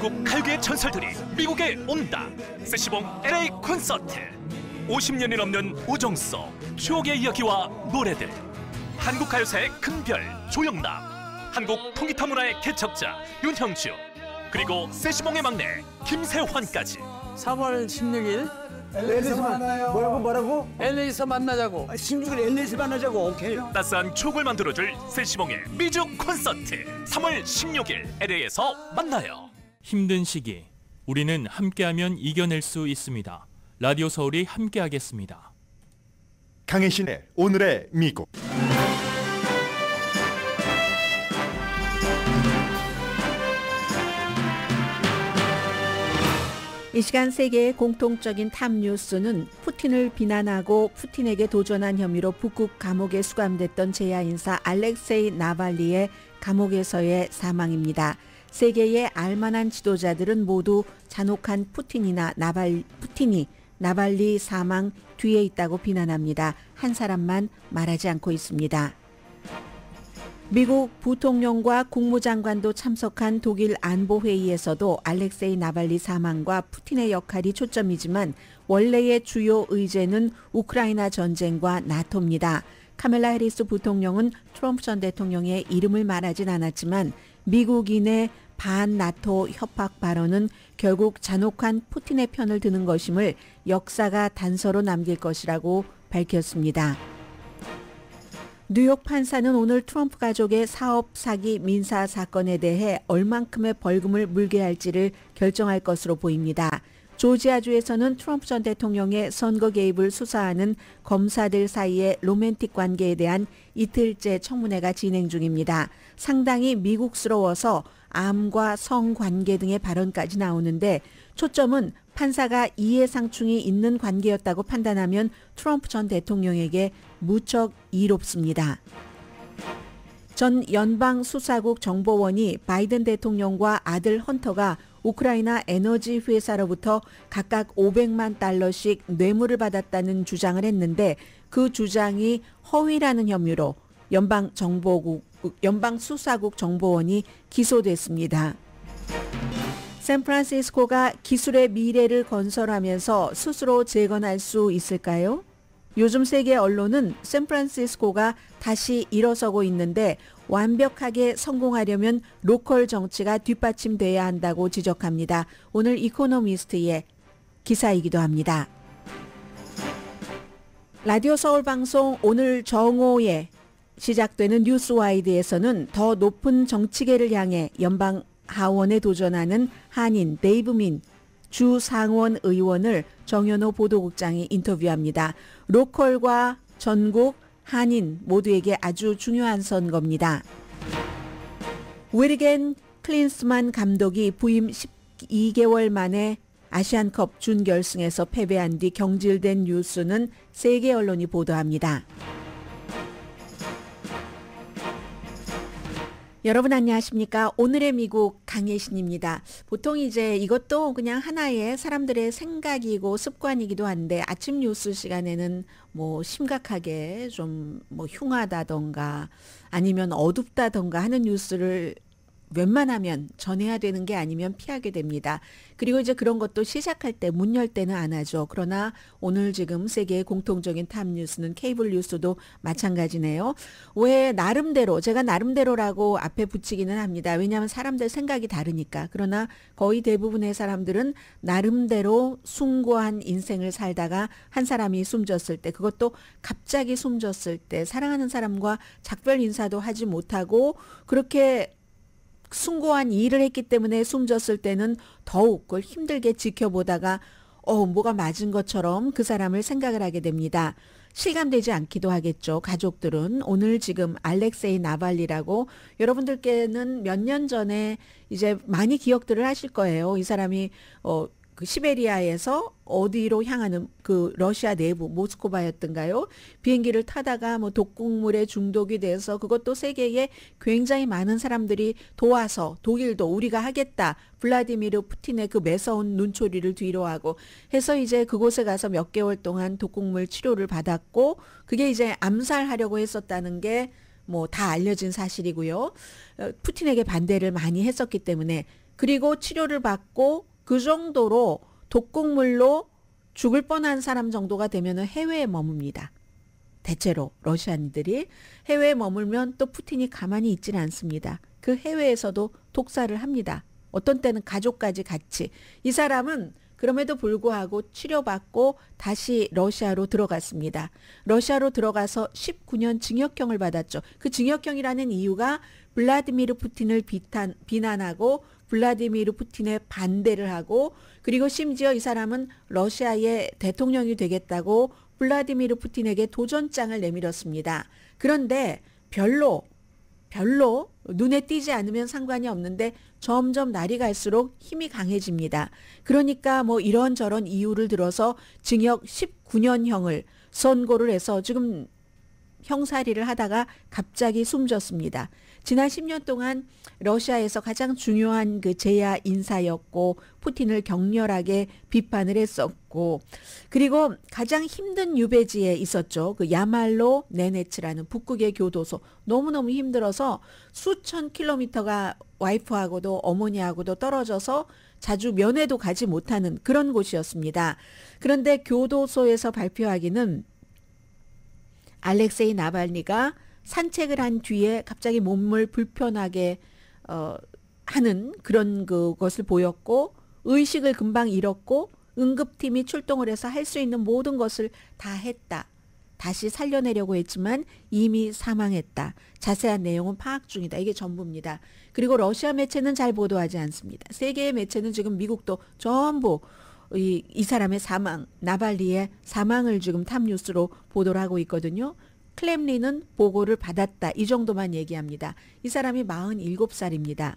한국 가요계의 전설들이 미국에 온다. 세시봉 LA 콘서트. 50년이 넘는 우정 속 추억의 이야기와 노래들. 한국 가요사의 큰별 조영남, 한국 통기타 문화의 개척자 윤형주, 그리고 세시봉의 막내 김세환까지. 3월 16일 LA에서 만나요. 뭐라고? LA에서 만나자고. 16일 LA에서 만나자고. 오케이. 따스한 추억을 만들어줄 세시봉의 미주 콘서트. 3월 16일 LA에서 만나요. 힘든 시기, 우리는 함께하면 이겨낼 수 있습니다. 라디오 서울이 함께하겠습니다. 강혜신의 오늘의 미국. 이 시간 세계의 공통적인 탑 뉴스는 푸틴을 비난하고 푸틴에게 도전한 혐의로 북극 감옥에 수감됐던 제야 인사 알렉세이 나발리의 감옥에서의 사망입니다. 세계의 알만한 지도자들은 모두 잔혹한 푸틴이 나발리 사망 뒤에 있다고 비난합니다. 한 사람만 말하지 않고 있습니다. 미국 부통령과 국무장관도 참석한 독일 안보회의에서도 알렉세이 나발리 사망과 푸틴의 역할이 초점이지만 원래의 주요 의제는 우크라이나 전쟁과 나토입니다. 카멜라 해리스 부통령은 트럼프 전 대통령의 이름을 말하진 않았지만 미국인의 반나토 협박 발언은 결국 잔혹한 푸틴의 편을 드는 것임을 역사가 단서로 남길 것이라고 밝혔습니다. 뉴욕 판사는 오늘 트럼프 가족의 사업 사기 민사 사건에 대해 얼만큼의 벌금을 물게 할지를 결정할 것으로 보입니다. 조지아주에서는 트럼프 전 대통령의 선거 개입을 수사하는 검사들 사이의 로맨틱 관계에 대한 이틀째 청문회가 진행 중입니다. 상당히 미국스러워서 암과 성관계 등의 발언까지 나오는데 초점은 판사가 이해상충이 있는 관계였다고 판단하면 트럼프 전 대통령에게 무척 이롭습니다. 전 연방수사국 정보원이 바이든 대통령과 아들 헌터가 우크라이나 에너지 회사로부터 각각 500만 달러씩 뇌물을 받았다는 주장을 했는데 그 주장이 허위라는 혐의로 연방수사국 정보원이 기소됐습니다. 샌프란시스코가 기술의 미래를 건설하면서 스스로 재건할 수 있을까요? 요즘 세계 언론은 샌프란시스코가 다시 일어서고 있는데 완벽하게 성공하려면 로컬 정치가 뒷받침돼야 한다고 지적합니다. 오늘 이코노미스트의 기사이기도 합니다. 라디오 서울 방송 오늘 정오에 시작되는 뉴스와이드에서는 더 높은 정치계를 향해 연방 하원에 도전하는 한인 데이브민 주 상원 의원을 정현호 보도국장이 인터뷰합니다. 로컬과 전국 한인 모두에게 아주 중요한 선거입니다. 위르겐 클린스만 감독이 부임 12개월 만에 아시안컵 준결승에서 패배한 뒤 경질된 뉴스는 세계 언론이 보도합니다. 여러분 안녕하십니까? 오늘의 미국 강혜신입니다. 보통 이제 이것도 그냥 하나의 사람들의 생각이고 습관이기도 한데 아침 뉴스 시간에는 뭐 심각하게 좀 뭐 흉하다던가 아니면 어둡다던가 하는 뉴스를 웬만하면 전해야 되는 게 아니면 피하게 됩니다. 그리고 이제 그런 것도 시작할 때 문 열 때는 안 하죠. 그러나 오늘 지금 세계의 공통적인 탑 뉴스는 케이블 뉴스도 마찬가지네요. 왜 나름대로 제가 나름대로라고 앞에 붙이기는 합니다. 왜냐하면 사람들 생각이 다르니까. 그러나 거의 대부분의 사람들은 나름대로 숭고한 인생을 살다가 한 사람이 숨졌을 때 그것도 갑자기 숨졌을 때 사랑하는 사람과 작별 인사도 하지 못하고 그렇게 숭고한 일을 했기 때문에 숨졌을 때는 더욱 그걸 힘들게 지켜보다가 뭐가 맞은 것처럼 그 사람을 생각을 하게 됩니다. 실감되지 않기도 하겠죠. 가족들은 오늘 지금 알렉세이 나발리라고 여러분들께는 몇 년 전에 이제 많이 기억들을 하실 거예요. 이 사람이 그 시베리아에서 어디로 향하는 그 러시아 내부 모스크바였던가요? 비행기를 타다가 뭐 독극물에 중독이 돼서 그것도 세계에 굉장히 많은 사람들이 도와서 독일도 우리가 하겠다. 블라디미르 푸틴의 그 매서운 눈초리를 뒤로하고 해서 이제 그곳에 가서 몇 개월 동안 독극물 치료를 받았고 그게 이제 암살하려고 했었다는 게 뭐 다 알려진 사실이고요. 푸틴에게 반대를 많이 했었기 때문에 그리고 치료를 받고 그 정도로 독극물로 죽을 뻔한 사람 정도가 되면 해외에 머뭅니다. 대체로 러시아인들이 해외에 머물면 또 푸틴이 가만히 있지는 않습니다. 그 해외에서도 독사를 합니다. 어떤 때는 가족까지 같이. 이 사람은 그럼에도 불구하고 치료받고 다시 러시아로 들어갔습니다. 러시아로 들어가서 19년 징역형을 받았죠. 그 징역형이라는 이유가 블라디미르 푸틴을 비난하고 블라디미르 푸틴에 반대를 하고 그리고 심지어 이 사람은 러시아의 대통령이 되겠다고 블라디미르 푸틴에게 도전장을 내밀었습니다. 그런데 별로 눈에 띄지 않으면 상관이 없는데 점점 날이 갈수록 힘이 강해집니다. 그러니까 뭐 이런저런 이유를 들어서 징역 19년형을 선고를 해서 지금 형사리를 하다가 갑자기 숨졌습니다. 지난 10년 동안 러시아에서 가장 중요한 그 제야 인사였고 푸틴을 격렬하게 비판을 했었고 그리고 가장 힘든 유배지에 있었죠. 그 야말로 네네츠라는 북극의 교도소. 너무너무 힘들어서 수천 킬로미터가 와이프하고도 어머니하고도 떨어져서 자주 면회도 가지 못하는 그런 곳이었습니다. 그런데 교도소에서 발표하기는 알렉세이 나발니가 산책을 한 뒤에 갑자기 몸을 불편하게 하는 그런 그것을 보였고 의식을 금방 잃었고 응급팀이 출동을 해서 할 수 있는 모든 것을 다 했다. 다시 살려내려고 했지만 이미 사망했다. 자세한 내용은 파악 중이다. 이게 전부입니다. 그리고 러시아 매체는 잘 보도하지 않습니다. 세계의 매체는 지금 미국도 전부 이 사람의 사망, 나발리의 사망을 지금 탑뉴스로 보도를 하고 있거든요. 클렘린은 보고를 받았다. 이 정도만 얘기합니다. 이 사람이 47살입니다.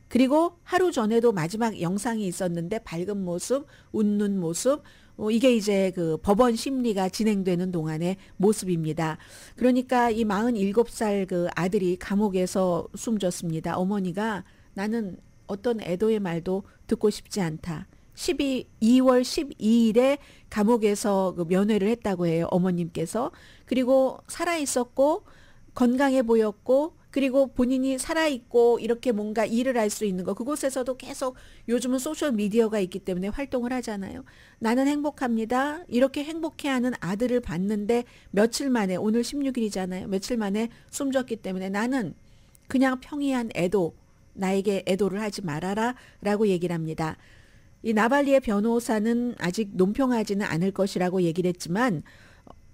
그리고 하루 전에도 마지막 영상이 있었는데 밝은 모습, 웃는 모습, 이게 이제 그 법원 심리가 진행되는 동안의 모습입니다. 그러니까 이 47살 그 아들이 감옥에서 숨졌습니다. 어머니가 나는 어떤 애도의 말도 듣고 싶지 않다. 2월 12일에 감옥에서 그 면회를 했다고 해요. 어머님께서. 그리고 살아있었고 건강해 보였고 그리고 본인이 살아있고 이렇게 뭔가 일을 할 수 있는 거 그곳에서도 계속 요즘은 소셜미디어가 있기 때문에 활동을 하잖아요. 나는 행복합니다. 이렇게 행복해하는 아들을 봤는데 며칠 만에 오늘 16일이잖아요. 며칠 만에 숨졌기 때문에 나는 그냥 평이한 애도 나에게 애도를 하지 말아라 라고 얘기를 합니다. 이 나발리의 변호사는 아직 논평하지는 않을 것이라고 얘기를 했지만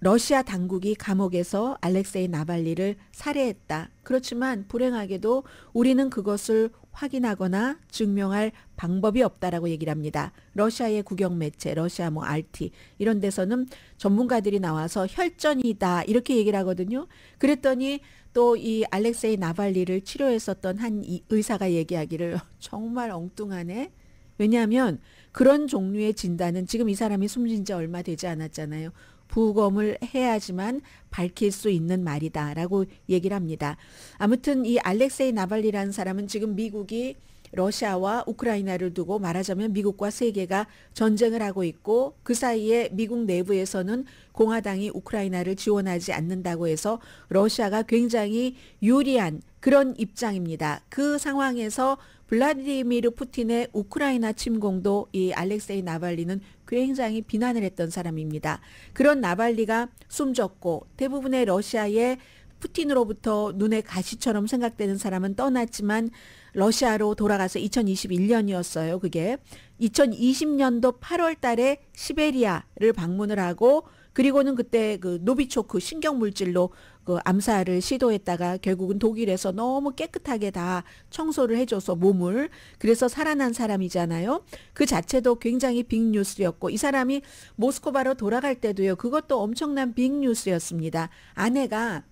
러시아 당국이 감옥에서 알렉세이 나발리를 살해했다. 그렇지만 불행하게도 우리는 그것을 확인하거나 증명할 방법이 없다라고 얘기를 합니다. 러시아의 국영 매체, 러시아 뭐 RT 이런 데서는 전문가들이 나와서 혈전이다 이렇게 얘기를 하거든요. 그랬더니 또 이 알렉세이 나발리를 치료했었던 한 의사가 얘기하기를 정말 엉뚱하네. 왜냐하면 그런 종류의 진단은 지금 이 사람이 숨진 지 얼마 되지 않았잖아요. 부검을 해야지만 밝힐 수 있는 말이다라고 얘기를 합니다. 아무튼 이 알렉세이 나발리라는 사람은 지금 미국이 러시아와 우크라이나를 두고 말하자면 미국과 세계가 전쟁을 하고 있고 그 사이에 미국 내부에서는 공화당이 우크라이나를 지원하지 않는다고 해서 러시아가 굉장히 유리한 그런 입장입니다. 그 상황에서 블라디미르 푸틴의 우크라이나 침공도 이 알렉세이 나발리는 굉장히 비난을 했던 사람입니다. 그런 나발리가 숨졌고 대부분의 러시아의 푸틴으로부터 눈에 가시처럼 생각되는 사람은 떠났지만 러시아로 돌아가서 2021년이었어요. 그게 2020년도 8월 달에 시베리아를 방문을 하고 그리고는 그때 그 노비초크 신경물질로 그 암살을 시도했다가 결국은 독일에서 너무 깨끗하게 다 청소를 해줘서 몸을 그래서 살아난 사람이잖아요. 그 자체도 굉장히 빅뉴스였고 이 사람이 모스크바로 돌아갈 때도요. 그것도 엄청난 빅뉴스였습니다. 아내가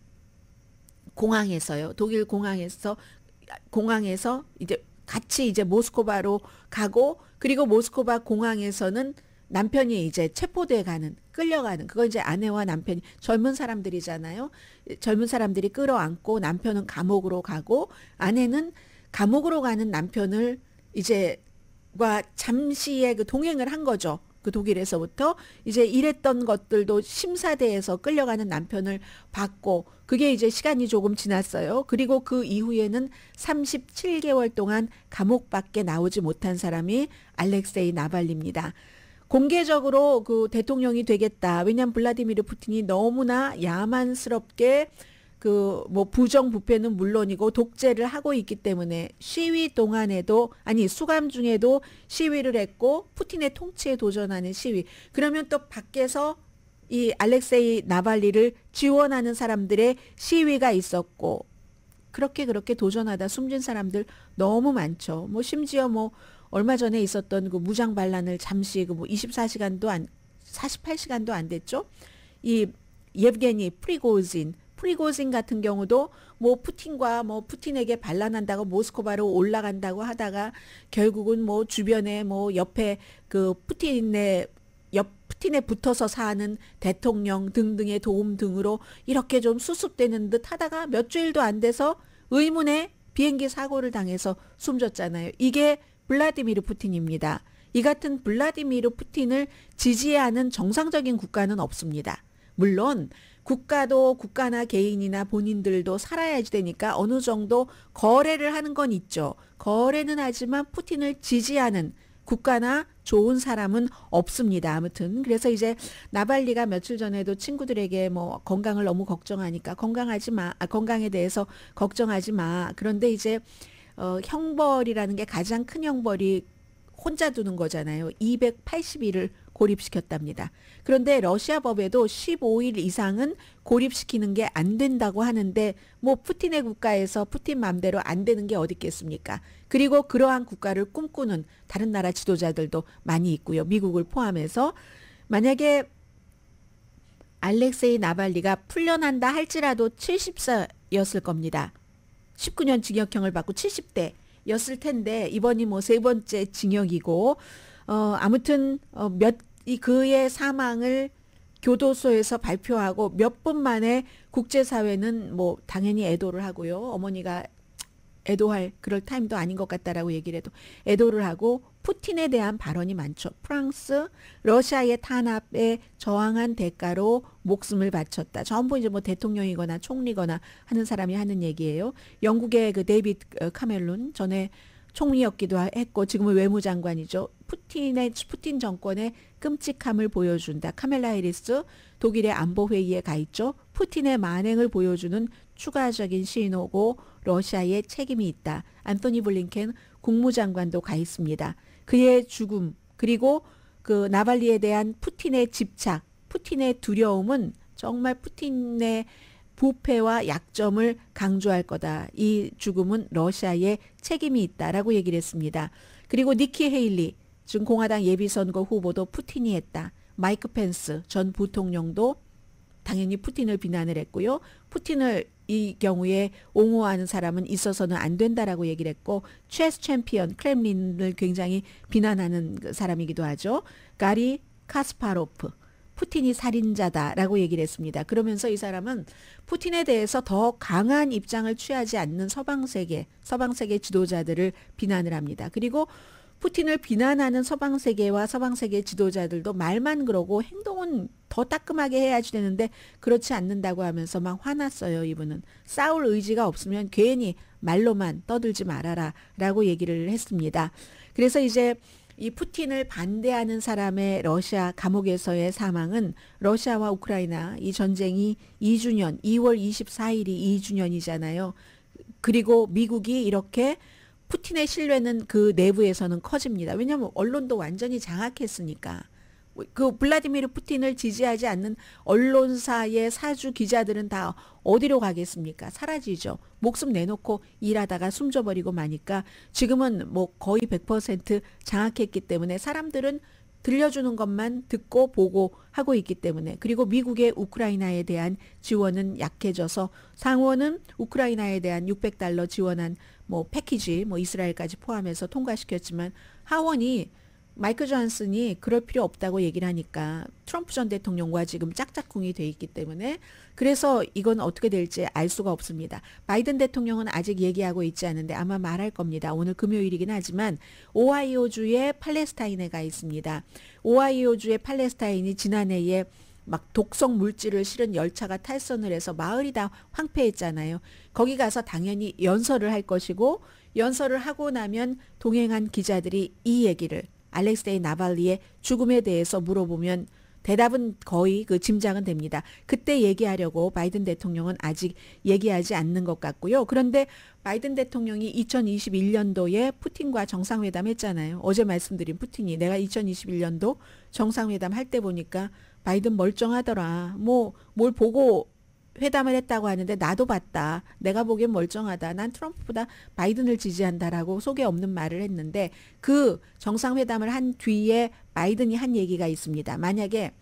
공항에서요. 독일 공항에서 이제 같이 이제 모스크바로 가고 그리고 모스크바 공항에서는 남편이 이제 체포돼 가는 끌려가는 그건 이제 아내와 남편이 젊은 사람들이잖아요. 젊은 사람들이 끌어안고 남편은 감옥으로 가고 아내는 감옥으로 가는 남편을 이제과 잠시의 그 동행을 한 거죠. 그 독일에서부터 이제 이랬던 것들도 심사대에서 끌려가는 남편을 받고 그게 이제 시간이 조금 지났어요. 그리고 그 이후에는 37개월 동안 감옥 밖에 나오지 못한 사람이 알렉세이 나발리입니다. 공개적으로 그 대통령이 되겠다. 왜냐하면 블라디미르 푸틴이 너무나 야만스럽게 그 뭐 부정부패는 물론이고 독재를 하고 있기 때문에 시위 동안에도 아니 수감 중에도 시위를 했고 푸틴의 통치에 도전하는 시위. 그러면 또 밖에서 이 알렉세이 나발리를 지원하는 사람들의 시위가 있었고 그렇게 도전하다 숨진 사람들 너무 많죠. 뭐 심지어 뭐 얼마 전에 있었던 그 무장 반란을 잠시 그 뭐 24시간도 안 48시간도 안 됐죠. 이 예브게니 프리고진 같은 경우도 뭐 푸틴과 뭐 푸틴에게 반란한다고 모스크바로 올라간다고 하다가 결국은 뭐 주변에 뭐 옆에 그 푸틴에 붙어서 사는 대통령 등등의 도움 등으로 이렇게 좀 수습되는 듯 하다가 몇 주일도 안 돼서 의문의 비행기 사고를 당해서 숨졌잖아요. 이게 블라디미르 푸틴입니다. 이 같은 블라디미르 푸틴을 지지하는 정상적인 국가는 없습니다. 물론 국가도 국가나 개인이나 본인들도 살아야지 되니까 어느 정도 거래를 하는 건 있죠. 거래는 하지만 푸틴을 지지하는 국가나 좋은 사람은 없습니다. 아무튼 그래서 이제 나발리가 며칠 전에도 친구들에게 뭐 건강을 너무 걱정하니까 건강에 대해서 걱정하지 마. 그런데 이제 형벌이라는 게 가장 큰 형벌이 혼자 두는 거잖아요. 280일을 고립시켰답니다. 그런데 러시아 법에도 15일 이상은 고립시키는 게 안 된다고 하는데 뭐 푸틴의 국가에서 푸틴 맘대로 안 되는 게 어디 있겠습니까? 그리고 그러한 국가를 꿈꾸는 다른 나라 지도자들도 많이 있고요. 미국을 포함해서 만약에 알렉세이 나발리가 풀려난다 할지라도 70세였을 겁니다. 19년 징역형을 받고 70대였을 텐데 이번이 뭐 세 번째 징역이고 아무튼 그의 사망을 교도소에서 발표하고 몇 분 만에 국제사회는 뭐 당연히 애도를 하고요. 어머니가 애도할 그럴 타임도 아닌 것 같다라고 얘기를 해도 애도를 하고 푸틴에 대한 발언이 많죠. 프랑스, 러시아의 탄압에 저항한 대가로 목숨을 바쳤다. 전부 이제 뭐 대통령이거나 총리거나 하는 사람이 하는 얘기예요. 영국의 그 데이비드 카멜론 전에 총리였기도 했고 지금은 외무장관이죠. 푸틴 정권의 끔찍함을 보여준다. 카멜라 해리스 독일의 안보회의에 가 있죠. 푸틴의 만행을 보여주는 추가적인 신호고 러시아의 책임이 있다. 안토니 블링켄 국무장관도 가 있습니다. 그의 죽음 그리고 그 나발리에 대한 푸틴의 집착, 푸틴의 두려움은 정말 푸틴의 부패와 약점을 강조할 거다. 이 죽음은 러시아의 책임이 있다라고 얘기를 했습니다. 그리고 니키 헤일리 지금 공화당 예비선거 후보도 푸틴이 했다. 마이크 펜스 전 부통령도 당연히 푸틴을 비난을 했고요. 푸틴을 이 경우에 옹호하는 사람은 있어서는 안 된다라고 얘기를 했고 체스 챔피언 크렘린을 굉장히 비난하는 사람이기도 하죠. 가리 카스파로프 푸틴이 살인자다라고 얘기를 했습니다. 그러면서 이 사람은 푸틴에 대해서 더 강한 입장을 취하지 않는 서방 세계 지도자들을 비난을 합니다. 그리고 푸틴을 비난하는 서방 세계와 서방 세계 지도자들도 말만 그러고 행동은 더 따끔하게 해야지 되는데 그렇지 않는다고 하면서 막 화났어요. 이분은 싸울 의지가 없으면 괜히 말로만 떠들지 말아라라고 얘기를 했습니다. 그래서 이제 이 푸틴을 반대하는 사람의 러시아 감옥에서의 사망은 러시아와 우크라이나 이 전쟁이 2주년 2월 24일이 2주년이잖아요. 그리고 미국이 이렇게 푸틴의 신뢰는 그 내부에서는 커집니다. 왜냐하면 언론도 완전히 장악했으니까. 그 블라디미르 푸틴을 지지하지 않는 언론사의 사주 기자들은 다 어디로 가겠습니까? 사라지죠. 목숨 내놓고 일하다가 숨져버리고 마니까 지금은 뭐 거의 100% 장악했기 때문에 사람들은 들려주는 것만 듣고 보고 하고 있기 때문에 그리고 미국의 우크라이나에 대한 지원은 약해져서 상원은 우크라이나에 대한 $600 지원한 뭐 패키지 뭐 이스라엘까지 포함해서 통과시켰지만 하원이 마이크 존슨이 그럴 필요 없다고 얘기를 하니까 트럼프 전 대통령과 지금 짝짝꿍이 돼 있기 때문에 그래서 이건 어떻게 될지 알 수가 없습니다. 바이든 대통령은 아직 얘기하고 있지 않은데 아마 말할 겁니다. 오늘 금요일이긴 하지만 오하이오주의 팔레스타인에가 있습니다. 오하이오주의 팔레스타인이 지난해에 막 독성 물질을 실은 열차가 탈선을 해서 마을이 다 황폐했잖아요. 거기 가서 당연히 연설을 할 것이고 연설을 하고 나면 동행한 기자들이 이 얘기를 알렉세이 나발리의 죽음에 대해서 물어보면 대답은 거의 그 짐작은 됩니다. 그때 얘기하려고 바이든 대통령은 아직 얘기하지 않는 것 같고요. 그런데 바이든 대통령이 2021년도에 푸틴과 정상회담 했잖아요. 어제 말씀드린 푸틴이 내가 2021년도 정상회담 할 때 보니까 바이든 멀쩡하더라. 뭐 뭘 보고 회담을 했다고 하는데 나도 봤다. 내가 보기엔 멀쩡하다. 난 트럼프보다 바이든을 지지한다라고 속에 없는 말을 했는데 그 정상회담을 한 뒤에 바이든이 한 얘기가 있습니다. 만약에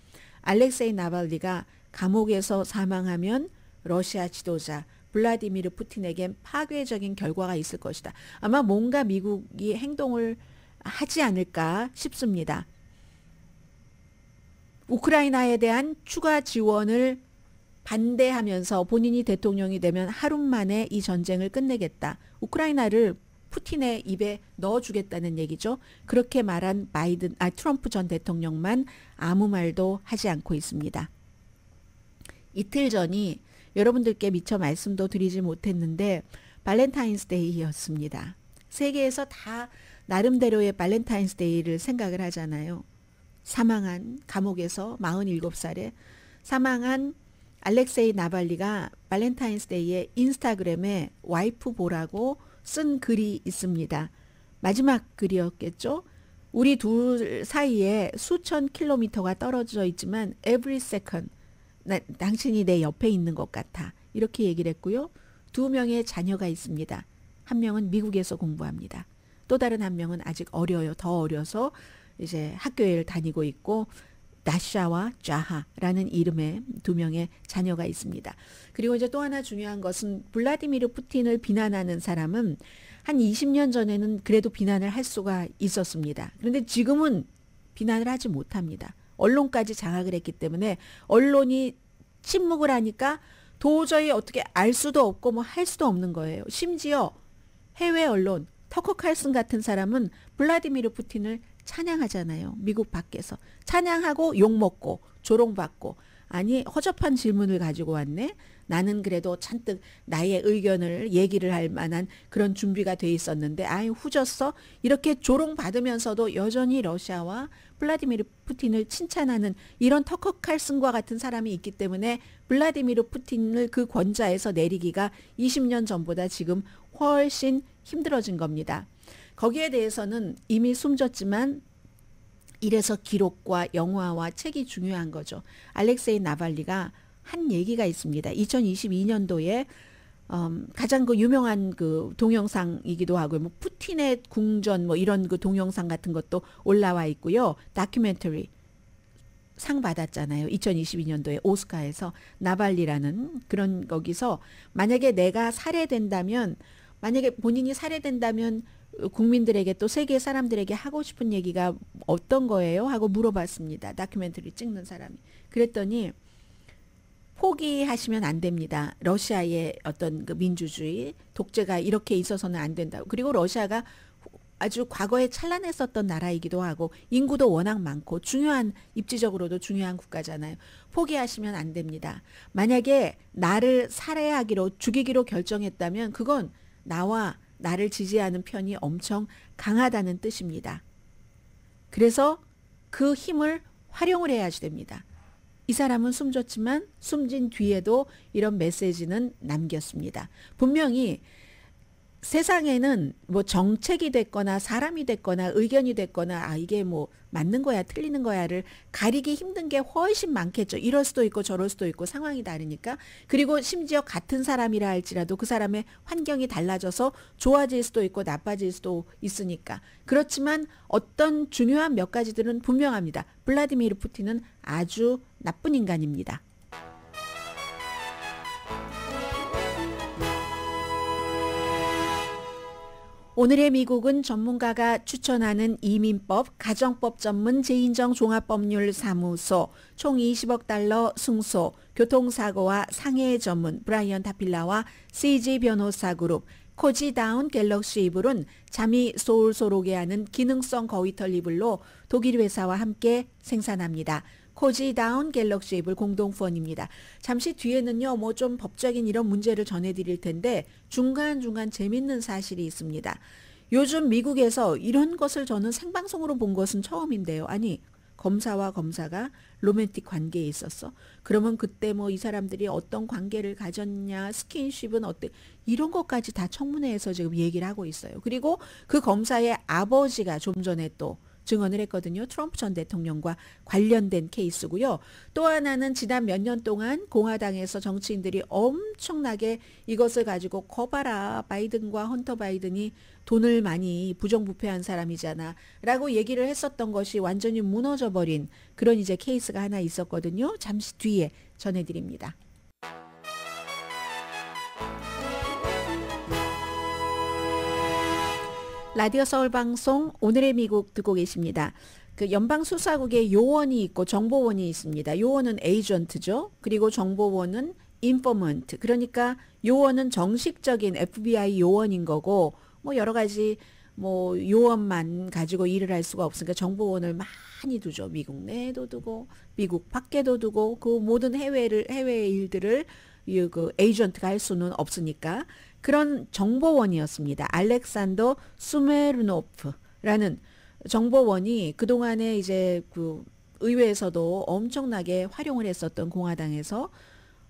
알렉세이 나발리가 감옥에서 사망하면 러시아 지도자 블라디미르 푸틴에겐 파괴적인 결과가 있을 것이다. 아마 뭔가 미국이 행동을 하지 않을까 싶습니다. 우크라이나에 대한 추가 지원을 반대하면서 본인이 대통령이 되면 하루 만에 이 전쟁을 끝내겠다. 우크라이나를 푸틴의 입에 넣어주겠다는 얘기죠. 그렇게 말한 트럼프 전 대통령만 아무 말도 하지 않고 있습니다. 이틀 전이 여러분들께 미처 말씀도 드리지 못했는데 발렌타인스데이였습니다. 세계에서 다 나름대로의 발렌타인스데이를 생각을 하잖아요. 사망한 감옥에서 47살에 사망한 알렉세이 나발리가 발렌타인스데이에 인스타그램에 와이프 보라고 쓴 글이 있습니다. 마지막 글이었겠죠. 우리 둘 사이에 수천 킬로미터가 떨어져 있지만 every second 당신이 내 옆에 있는 것 같아. 이렇게 얘기를 했고요. 2명의 자녀가 있습니다. 한 명은 미국에서 공부합니다. 또 다른 한 명은 아직 어려요. 더 어려서 이제 학교에 다니고 있고 나샤와 자하라는 이름의 2명의 자녀가 있습니다. 그리고 이제 또 하나 중요한 것은 블라디미르 푸틴을 비난하는 사람은 한 20년 전에는 그래도 비난을 할 수가 있었습니다. 그런데 지금은 비난을 하지 못합니다. 언론까지 장악을 했기 때문에 언론이 침묵을 하니까 도저히 어떻게 알 수도 없고 뭐 할 수도 없는 거예요. 심지어 해외 언론 터커 칼슨 같은 사람은 블라디미르 푸틴을 찬양하잖아요. 미국 밖에서. 찬양하고 욕먹고 조롱받고 아니 허접한 질문을 가지고 왔네. 나는 그래도 잔뜩 나의 의견을 얘기를 할 만한 그런 준비가 돼 있었는데 아이 후졌어. 이렇게 조롱받으면서도 여전히 러시아와 블라디미르 푸틴을 칭찬하는 이런 터커 칼슨과 같은 사람이 있기 때문에 블라디미르 푸틴을 그 권좌에서 내리기가 20년 전보다 지금 훨씬 힘들어진 겁니다. 거기에 대해서는 이미 숨졌지만 이래서 기록과 영화와 책이 중요한 거죠. 알렉세이 나발리가 한 얘기가 있습니다. 2022년도에 가장 그 유명한 그 동영상이기도 하고 뭐 푸틴의 궁전 뭐 이런 그 동영상 같은 것도 올라와 있고요. 다큐멘터리 상 받았잖아요. 2022년도에 오스카에서 나발리라는 그런 거기서 만약에 내가 살해된다면 만약에 본인이 살해된다면 국민들에게 또 세계 사람들에게 하고 싶은 얘기가 어떤 거예요? 하고 물어봤습니다. 다큐멘터리 찍는 사람이. 그랬더니 포기하시면 안 됩니다. 러시아의 어떤 그 민주주의, 독재가 이렇게 있어서는 안 된다고. 그리고 러시아가 아주 과거에 찬란했었던 나라이기도 하고 인구도 워낙 많고 중요한 입지적으로도 중요한 국가잖아요. 포기하시면 안 됩니다. 만약에 나를 살해하기로 죽이기로 결정했다면 그건 나와 나를 지지하는 편이 엄청 강하다는 뜻입니다. 그래서 그 힘을 활용을 해야지 됩니다. 이 사람은 숨졌지만 숨진 뒤에도 이런 메시지는 남겼습니다. 분명히 세상에는 뭐 정책이 됐거나 사람이 됐거나 의견이 됐거나 이게 뭐 맞는 거야 틀리는 거야를 가리기 힘든 게 훨씬 많겠죠. 이럴 수도 있고 저럴 수도 있고 상황이 다르니까. 그리고 심지어 같은 사람이라 할지라도 그 사람의 환경이 달라져서 좋아질 수도 있고 나빠질 수도 있으니까. 그렇지만 어떤 중요한 몇 가지들은 분명합니다. 블라디미르 푸틴은 아주 나쁜 인간입니다. 오늘의 미국은 전문가가 추천하는 이민법, 가정법 전문 재인정 종합법률사무소, 총 20억 달러 승소, 교통사고와 상해 전문 브라이언 타필라와 CG 변호사 그룹, 코지다운 갤럭시 이불은 잠이 솔솔 오게 하는 기능성 거위털 이불로 독일 회사와 함께 생산합니다. 코지다운 갤럭시 이불 공동후원입니다. 잠시 뒤에는요, 뭐 좀 법적인 이런 문제를 전해드릴 텐데 중간중간 재밌는 사실이 있습니다. 요즘 미국에서 이런 것을 저는 생방송으로 본 것은 처음인데요. 아니, 검사와 검사가 로맨틱 관계에 있었어? 그러면 그때 뭐 이 사람들이 어떤 관계를 가졌냐, 스킨십은 어때? 이런 것까지 다 청문회에서 지금 얘기를 하고 있어요. 그리고 그 검사의 아버지가 좀 전에 또 증언을 했거든요. 트럼프 전 대통령과 관련된 케이스고요. 또 하나는 지난 몇 년 동안 공화당에서 정치인들이 엄청나게 이것을 가지고 거봐라, 바이든과 헌터 바이든이 돈을 많이 부정부패한 사람이잖아 라고 얘기를 했었던 것이 완전히 무너져버린 그런 이제 케이스가 하나 있었거든요. 잠시 뒤에 전해드립니다. 라디오 서울 방송 오늘의 미국 듣고 계십니다. 그 연방수사국에 요원이 있고 정보원이 있습니다. 요원은 에이전트죠. 그리고 정보원은 인포먼트. 그러니까 요원은 정식적인 FBI 요원인 거고 뭐 여러 가지 뭐 요원만 가지고 일을 할 수가 없으니까 정보원을 많이 두죠. 미국 내에도 두고 미국 밖에도 두고 그 모든 해외 일들을 그 에이전트가 할 수는 없으니까 그런 정보원이었습니다. 알렉산더 수메르노프라는 정보원이 그동안에 이제 그 의회에서도 엄청나게 활용을 했었던 공화당에서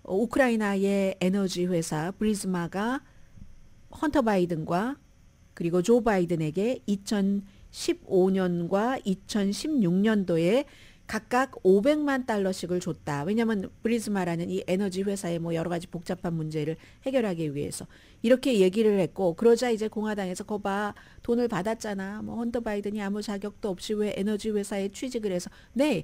우크라이나의 에너지 회사 브리즈마가 헌터 바이든과 그리고 조 바이든에게 2015년과 2016년도에 각각 500만 달러씩을 줬다. 왜냐하면 브리즈마라는 이 에너지 회사의 뭐 여러 가지 복잡한 문제를 해결하기 위해서 이렇게 얘기를 했고 그러자 이제 공화당에서 거봐 돈을 받았잖아. 뭐 헌터 바이든이 아무 자격도 없이 왜 에너지 회사에 취직을 해서 네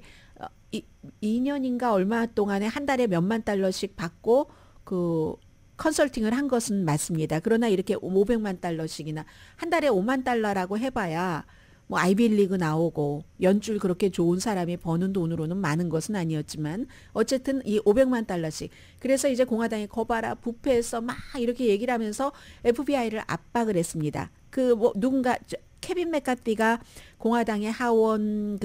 2년인가 얼마 동안에 한 달에 몇만 달러씩 받고 그 컨설팅을 한 것은 맞습니다. 그러나 이렇게 500만 달러씩이나 한 달에 5만 달러라고 해봐야 뭐 아이비리그 나오고 연줄 그렇게 좋은 사람이 버는 돈으로는 많은 것은 아니었지만 어쨌든 이 500만 달러씩 그래서 이제 공화당이 거봐라 부패했어 막 이렇게 얘기를 하면서 FBI를 압박을 했습니다. 그 뭐 누군가 케빈 맥카티가 공화당의 하원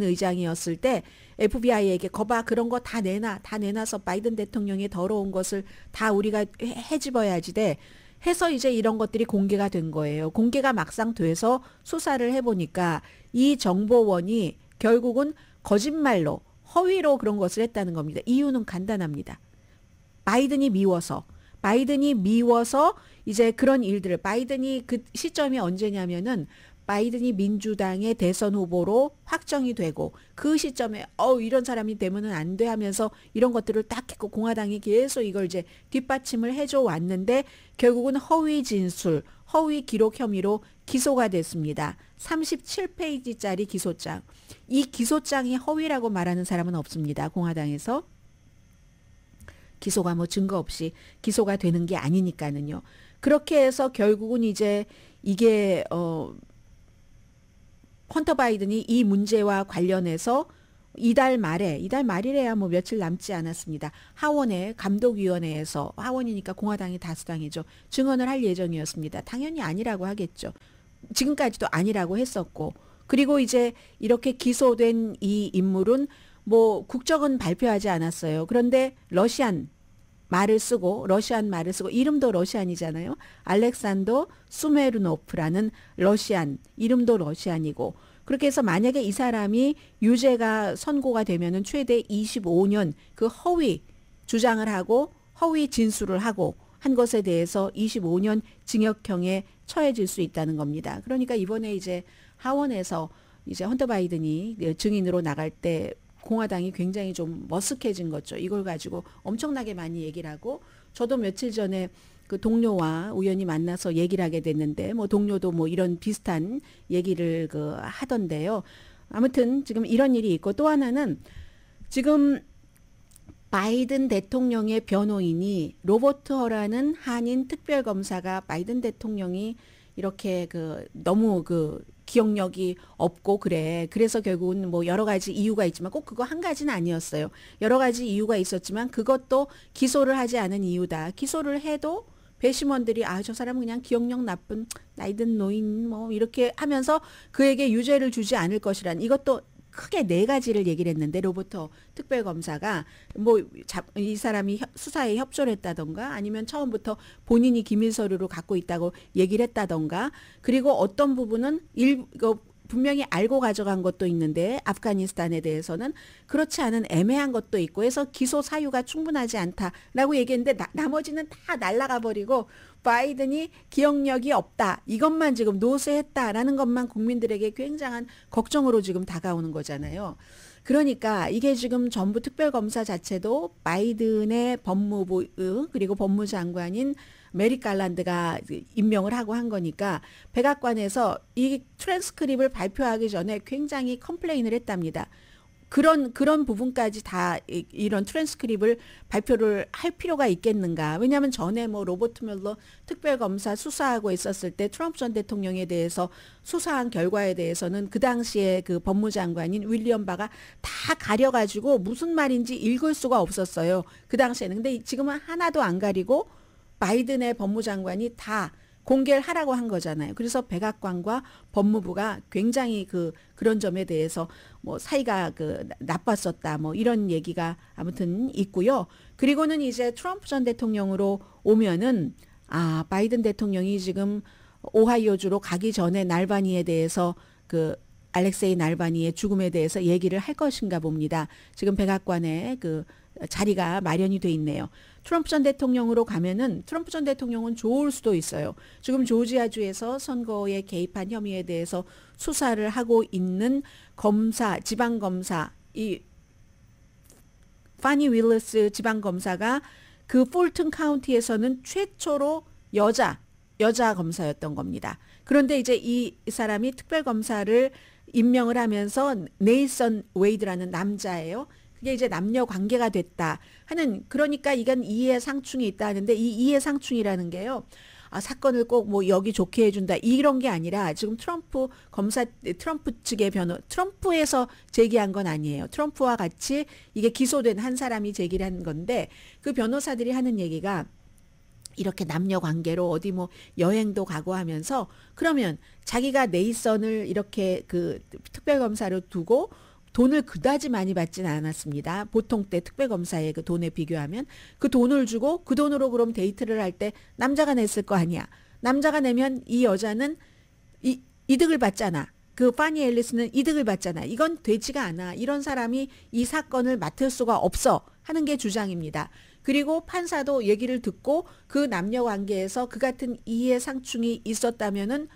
의장이었을 때 FBI에게 거봐 그런 거 다 내놔서 바이든 대통령의 더러운 것을 다 우리가 해집어야지 돼. 해서 이제 이런 것들이 공개가 된 거예요. 공개가 막상 돼서 수사를 해보니까 이 정보원이 결국은 거짓말로 허위로 그런 것을 했다는 겁니다. 이유는 간단합니다. 바이든이 미워서 이제 그런 일들을 바이든이 그 시점이 언제냐면은 바이든이 민주당의 대선 후보로 확정이 되고 그 시점에 이런 사람이 되면은 안 돼 하면서 이런 것들을 딱 했고 공화당이 계속 이걸 이제 뒷받침을 해줘 왔는데 결국은 허위 진술, 허위 기록 혐의로 기소가 됐습니다. 37페이지짜리 기소장. 이 기소장이 허위라고 말하는 사람은 없습니다. 공화당에서. 기소가 뭐 증거 없이 기소가 되는 게 아니니까는요. 그렇게 해서 결국은 이제 이게 헌터 바이든이 이 문제와 관련해서 이달 말이래야 뭐 며칠 남지 않았습니다. 하원의 감독위원회에서 하원이니까 공화당이 다수당이죠. 증언을 할 예정이었습니다. 당연히 아니라고 하겠죠. 지금까지도 아니라고 했었고 그리고 이제 이렇게 기소된 이 인물은 뭐 국적은 발표하지 않았어요. 그런데 러시안 말을 쓰고 이름도 러시안이잖아요. 알렉산더 수메르노프라는 러시안 이름도 러시안이고 그렇게 해서 만약에 이 사람이 유죄가 선고가 되면은 최대 25년 그 허위 주장을 하고 허위 진술을 하고 한 것에 대해서 25년 징역형에 처해질 수 있다는 겁니다. 그러니까 이번에 이제 하원에서 이제 헌터 바이든이 증인으로 나갈 때 공화당이 굉장히 좀 머쓱해진 거죠. 이걸 가지고 엄청나게 많이 얘기를 하고 저도 며칠 전에 그 동료와 우연히 만나서 얘기를 하게 됐는데 뭐 동료도 뭐 이런 비슷한 얘기를 하던데요. 아무튼 지금 이런 일이 있고 또 하나는 지금 바이든 대통령의 변호인이 로버트 허라는 한인 특별검사가 바이든 대통령이 이렇게 그 너무 그 기억력이 없고 그래. 그래서 결국은 뭐 여러 가지 이유가 있지만 꼭 그거 한 가지는 아니었어요. 여러 가지 이유가 있었지만 그것도 기소를 하지 않은 이유다. 기소를 해도 배심원들이 저 사람은 그냥 기억력 나쁜 나이든 노인 뭐 이렇게 하면서 그에게 유죄를 주지 않을 것이란 이것도 크게 네 가지를 얘기를 했는데 로버트 특별검사가 뭐 이 사람이 수사에 협조를 했다던가 아니면 처음부터 본인이 기밀 서류를 갖고 있다고 얘기를 했다던가 그리고 어떤 부분은 분명히 알고 가져간 것도 있는데 아프가니스탄에 대해서는 그렇지 않은 애매한 것도 있고 해서 기소 사유가 충분하지 않다라고 얘기했는데 나머지는 다 날아가 버리고 바이든이 기억력이 없다. 이것만 지금 노쇠했다라는 것만 국민들에게 굉장한 걱정으로 지금 다가오는 거잖아요. 그러니까 이게 지금 전부 특별검사 자체도 바이든의 법무부 그리고 법무장관인 메릭 갈란드가 임명을 하고 한 거니까 백악관에서 이 트랜스크립을 발표하기 전에 굉장히 컴플레인을 했답니다. 그런 부분까지 다 이런 트랜스크립을 발표를 할 필요가 있겠는가. 왜냐하면 전에 뭐 로버트 뮬러 특별검사 수사하고 있었을 때 트럼프 전 대통령에 대해서 수사한 결과에 대해서는 그 당시에 그 법무장관인 윌리엄 바가 다 가려가지고 무슨 말인지 읽을 수가 없었어요. 그 당시에는. 근데 지금은 하나도 안 가리고 바이든의 법무장관이 다 공개를 하라고 한 거잖아요. 그래서 백악관과 법무부가 굉장히 그런 점에 대해서 뭐 사이가 나빴었다 뭐 이런 얘기가 아무튼 있고요. 그리고는 이제 트럼프 전 대통령으로 오면은 바이든 대통령이 지금 오하이오주로 가기 전에 날바니에 대해서 알렉세이 날바니의 죽음에 대해서 얘기를 할 것인가 봅니다. 지금 백악관에 자리가 마련이 돼 있네요. 트럼프 전 대통령으로 가면은 트럼프 전 대통령은 좋을 수도 있어요. 지금 조지아주에서 선거에 개입한 혐의에 대해서 수사를 하고 있는 지방검사, 이 파니 윌리스 지방검사가 그 풀튼 카운티에서는 최초로 여자 검사였던 겁니다. 그런데 이제 이 사람이 특별검사를 임명을 하면서 네이선 웨이드라는 남자예요. 그게 이제 남녀 관계가 됐다 하는 그러니까 이건 이해 상충이 있다 하는데 이 이해 상충이라는 게요. 사건을 꼭 뭐 여기 좋게 해준다 이런 게 아니라 지금 트럼프 측의 트럼프에서 제기한 건 아니에요. 트럼프와 같이 이게 기소된 한 사람이 제기를 한 건데 그 변호사들이 하는 얘기가 이렇게 남녀 관계로 어디 뭐 여행도 가고 하면서 그러면 자기가 네이선을 이렇게 특별검사로 두고 돈을 그다지 많이 받지는 않았습니다. 보통 때 특별검사의 그 돈에 비교하면 그 돈을 주고 그 돈으로 그럼 데이트를 할 때 남자가 냈을 거 아니야. 남자가 내면 이 여자는 이득을 받잖아. 그 파니 앨리스는 이득을 받잖아. 이건 되지가 않아. 이런 사람이 이 사건을 맡을 수가 없어 하는 게 주장입니다. 그리고 판사도 얘기를 듣고 그 남녀 관계에서 그 같은 이해 상충이 있었다면은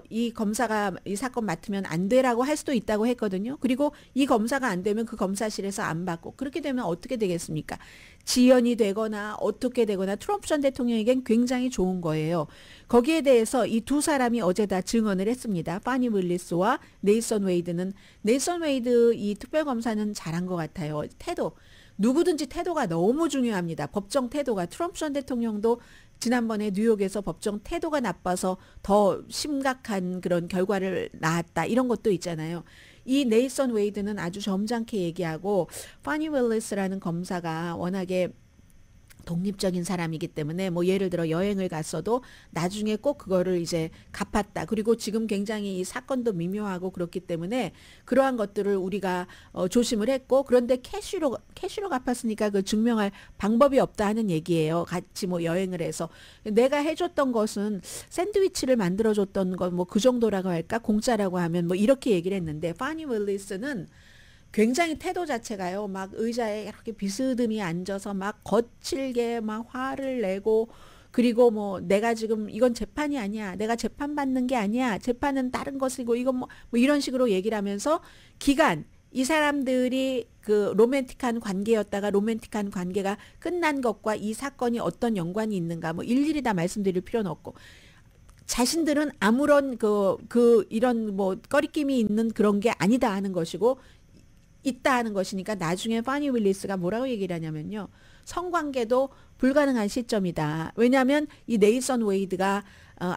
이 검사가 이 사건 맡으면 안 되라고 할 수도 있다고 했거든요. 그리고 이 검사가 안 되면 그 검사실에서 안 받고 그렇게 되면 어떻게 되겠습니까? 지연이 되거나 어떻게 되거나 트럼프 전 대통령에겐 굉장히 좋은 거예요. 거기에 대해서 이 두 사람이 어제 다 증언을 했습니다. 파니 윌리스와 네이선 웨이드 이 특별검사는 잘한 것 같아요. 누구든지 태도가 너무 중요합니다. 법정 태도가 트럼프 전 대통령도 지난번에 뉴욕에서 법정 태도가 나빠서 더 심각한 그런 결과를 낳았다. 이런 것도 있잖아요. 이 네이선 웨이드는 아주 점잖게 얘기하고 파니 윌리스라는 검사가 워낙에 독립적인 사람이기 때문에 뭐 예를 들어 여행을 갔어도 나중에 꼭 그거를 이제 갚았다. 그리고 지금 굉장히 이 사건도 미묘하고 그렇기 때문에 그러한 것들을 우리가 조심을 했고 그런데 캐시로 갚았으니까 그 증명할 방법이 없다 하는 얘기예요. 같이 뭐 여행을 해서 내가 해줬던 것은 샌드위치를 만들어줬던 건 뭐 그 정도라고 할까 공짜라고 하면 뭐 이렇게 얘기를 했는데 파니 윌리스는 굉장히 태도 자체가요. 막 의자에 이렇게 비스듬히 앉아서 막 거칠게 막 화를 내고 그리고 뭐 내가 지금 이건 재판이 아니야. 내가 재판받는 게 아니야. 재판은 다른 것이고 이건 뭐 이런 식으로 얘기를 하면서 이 사람들이 그 로맨틱한 관계였다가 로맨틱한 관계가 끝난 것과 이 사건이 어떤 연관이 있는가 뭐 일일이 다 말씀드릴 필요는 없고 자신들은 아무런 이런 뭐 꺼리낌이 있는 그런 게 아니다 하는 것이고 있다 하는 것이니까 나중에 파니 윌리스가 뭐라고 얘기를 하냐면요. 성관계도 불가능한 시점이다. 왜냐하면 이 네이선 웨이드가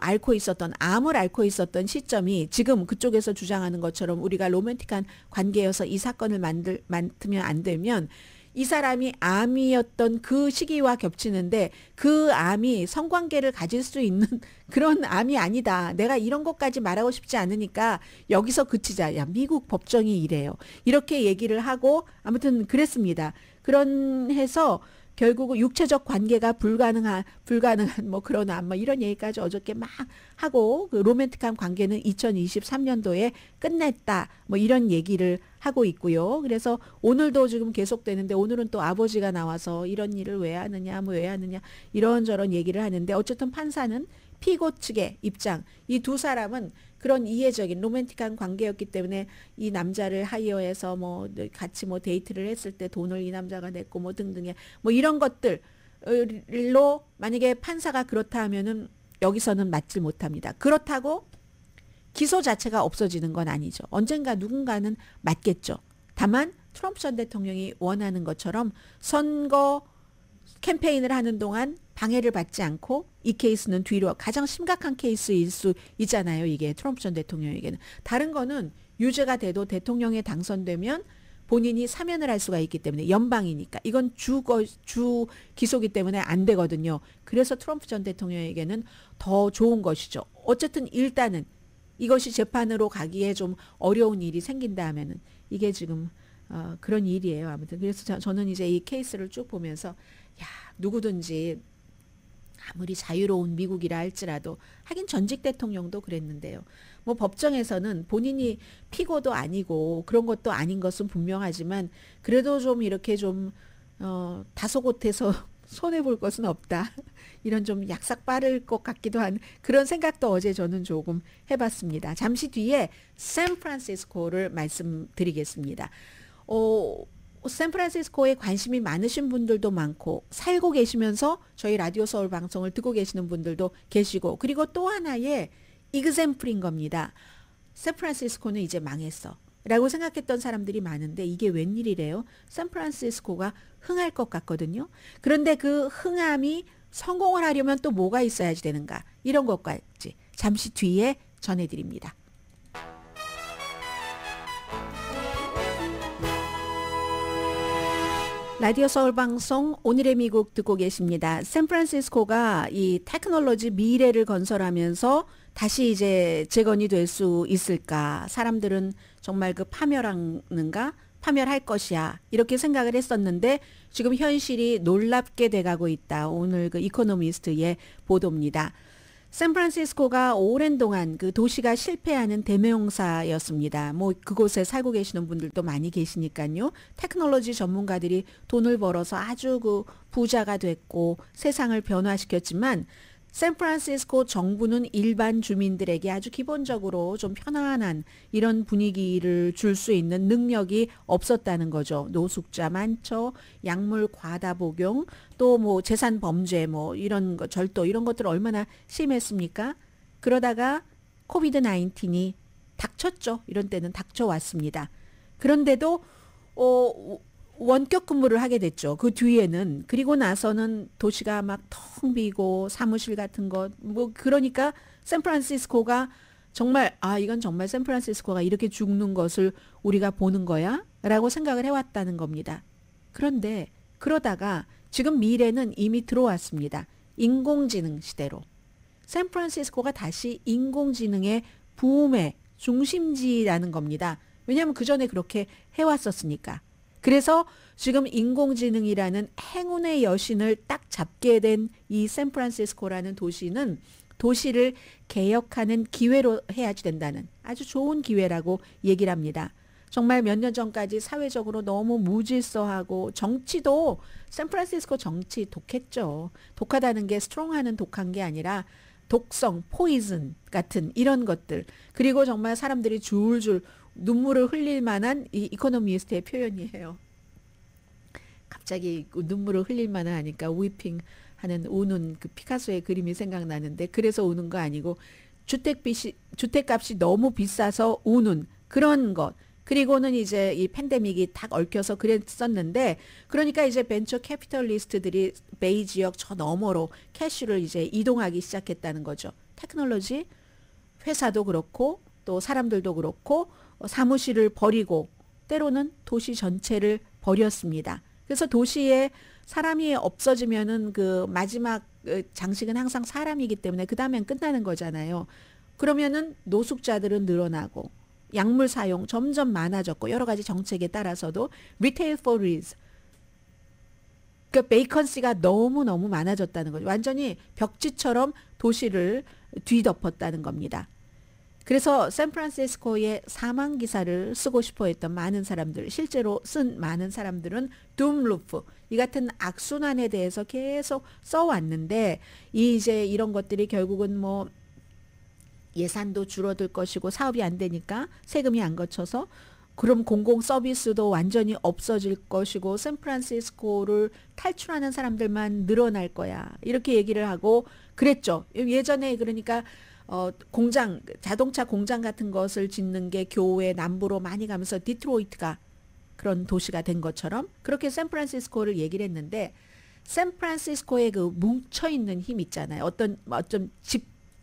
앓고 있었던 암을 앓고 있었던 시점이 지금 그쪽에서 주장하는 것처럼 우리가 로맨틱한 관계여서 이 사건을 맡으면 안 되면 이 사람이 암이었던 그 시기와 겹치는데 그 암이 성관계를 가질 수 있는 그런 암이 아니다. 내가 이런 것까지 말하고 싶지 않으니까 여기서 그치자. 야, 미국 법정이 이래요. 이렇게 얘기를 하고 아무튼 그랬습니다. 그런 해서 결국 육체적 관계가 불가능한 뭐 그런 암 뭐 이런 얘기까지 어저께 막 하고 그 로맨틱한 관계는 2023년도에 끝냈다. 뭐 이런 얘기를 하고 있고요. 그래서 오늘도 지금 계속되는데 오늘은 또 아버지가 나와서 이런 일을 왜 하느냐 뭐 왜 하느냐 이런저런 얘기를 하는데 어쨌든 판사는 피고 측의 입장 이 두 사람은 그런 이해적인 로맨틱한 관계였기 때문에 이 남자를 하이어해서 뭐 같이 뭐 데이트를 했을 때 돈을 이 남자가 냈고 뭐 등등의 뭐 이런 것들로 만약에 판사가 그렇다 하면은 여기서는 맞질 못합니다. 그렇다고 기소 자체가 없어지는 건 아니죠. 언젠가 누군가는 맞겠죠. 다만 트럼프 전 대통령이 원하는 것처럼 선거 캠페인을 하는 동안 방해를 받지 않고 이 케이스는 뒤로 가장 심각한 케이스일 수 있잖아요. 이게 트럼프 전 대통령에게는. 다른 거는 유죄가 돼도 대통령에 당선되면 본인이 사면을 할 수가 있기 때문에 연방이니까 이건 주 기소기 때문에 안 되거든요. 그래서 트럼프 전 대통령에게는 더 좋은 것이죠. 어쨌든 일단은 이것이 재판으로 가기에 좀 어려운 일이 생긴다 하면은 이게 지금 그런 일이에요. 아무튼 그래서 저는 이제 이 케이스를 쭉 보면서 야, 누구든지 아무리 자유로운 미국이라 할지라도 하긴 전직 대통령도 그랬는데요. 뭐 법정에서는 본인이 피고도 아니고 그런 것도 아닌 것은 분명하지만 그래도 좀 이렇게 좀 다소곳해서 손해볼 것은 없다. 이런 좀 약삭 빠를 것 같기도 한 그런 생각도 어제 저는 조금 해봤습니다. 잠시 뒤에 샌프란시스코를 말씀드리겠습니다. 샌프란시스코에 관심이 많으신 분들도 많고 살고 계시면서 저희 라디오 서울 방송을 듣고 계시는 분들도 계시고 그리고 또 하나의 이그샘플인 겁니다. 샌프란시스코는 이제 망했어 라고 생각했던 사람들이 많은데 이게 웬일이래요? 샌프란시스코가 흥할 것 같거든요. 그런데 그 흥함이 성공을 하려면 또 뭐가 있어야지 되는가 이런 것까지 잠시 뒤에 전해드립니다. 라디오 서울 방송 오늘의 미국 듣고 계십니다. 샌프란시스코가 이 테크놀로지 미래를 건설하면서 다시 이제 재건이 될 수 있을까? 사람들은 정말 그 파멸하는가? 파멸할 것이야. 이렇게 생각을 했었는데 지금 현실이 놀랍게 돼가고 있다. 오늘 그 이코노미스트의 보도입니다. 샌프란시스코가 오랜 동안 그 도시가 실패하는 대명사였습니다. 뭐 그곳에 살고 계시는 분들도 많이 계시니까요. 테크놀로지 전문가들이 돈을 벌어서 아주 그 부자가 됐고 세상을 변화시켰지만 샌프란시스코 정부는 일반 주민들에게 아주 기본적으로 좀 편안한 이런 분위기를 줄 수 있는 능력이 없었다는 거죠. 노숙자 많죠. 약물 과다 복용, 또 뭐 재산 범죄 뭐 이런 거 절도 이런 것들 얼마나 심했습니까? 그러다가 코비드 19이 닥쳤죠. 이런 때는 닥쳐왔습니다. 그런데도 원격 근무를 하게 됐죠. 그 뒤에는. 그리고 나서는 도시가 막 텅 비고 사무실 같은 것 뭐 그러니까 샌프란시스코가 정말 이건 정말 샌프란시스코가 이렇게 죽는 것을 우리가 보는 거야? 라고 생각을 해왔다는 겁니다. 그런데 그러다가 지금 미래는 이미 들어왔습니다. 인공지능 시대로. 샌프란시스코가 다시 인공지능의 붐의 중심지라는 겁니다. 왜냐하면 그전에 그렇게 해왔었으니까. 그래서 지금 인공지능이라는 행운의 여신을 딱 잡게 된 이 샌프란시스코라는 도시는 도시를 개혁하는 기회로 해야지 된다는 아주 좋은 기회라고 얘기를 합니다. 정말 몇 년 전까지 사회적으로 너무 무질서하고 정치도 샌프란시스코 정치 독했죠. 독하다는 게 스트롱하는 독한 게 아니라 독성, 포이즌 같은 이런 것들. 그리고 정말 사람들이 줄줄 눈물을 흘릴 만한 이 이코노미스트의 표현이에요. 갑자기 눈물을 흘릴 만한 하니까 위핑 하는 우는 그 피카소의 그림이 생각나는데 그래서 우는 거 아니고 주택값이 너무 비싸서 우는 그런 것. 그리고는 이제 이 팬데믹이 딱 얽혀서 그랬었는데 그러니까 이제 벤처 캐피털리스트들이 베이 지역 저 너머로 캐시를 이제 이동하기 시작했다는 거죠. 테크놀로지 회사도 그렇고 또 사람들도 그렇고 사무실을 버리고 때로는 도시 전체를 버렸습니다. 그래서 도시에 사람이 없어지면은 그 마지막 장식은 항상 사람이기 때문에 그 다음엔 끝나는 거잖아요. 그러면은 노숙자들은 늘어나고 약물 사용 점점 많아졌고 여러 가지 정책에 따라서도 retail for risk, 그 베이컨시가 너무너무 많아졌다는 거죠. 완전히 벽지처럼 도시를 뒤덮었다는 겁니다. 그래서 샌프란시스코의 사망 기사를 쓰고 싶어 했던 많은 사람들, 실제로 쓴 많은 사람들은 둠루프, 이 같은 악순환에 대해서 계속 써왔는데 이제 이런 것들이 결국은 뭐 예산도 줄어들 것이고 사업이 안 되니까 세금이 안 거쳐서 그럼 공공 서비스도 완전히 없어질 것이고 샌프란시스코를 탈출하는 사람들만 늘어날 거야. 이렇게 얘기를 하고 그랬죠. 예전에 그러니까 공장, 자동차 공장 같은 것을 짓는 게 교외 남부로 많이 가면서 디트로이트가 그런 도시가 된 것처럼 그렇게 샌프란시스코를 얘기를 했는데 샌프란시스코의 그 뭉쳐있는 힘 있잖아요. 어떤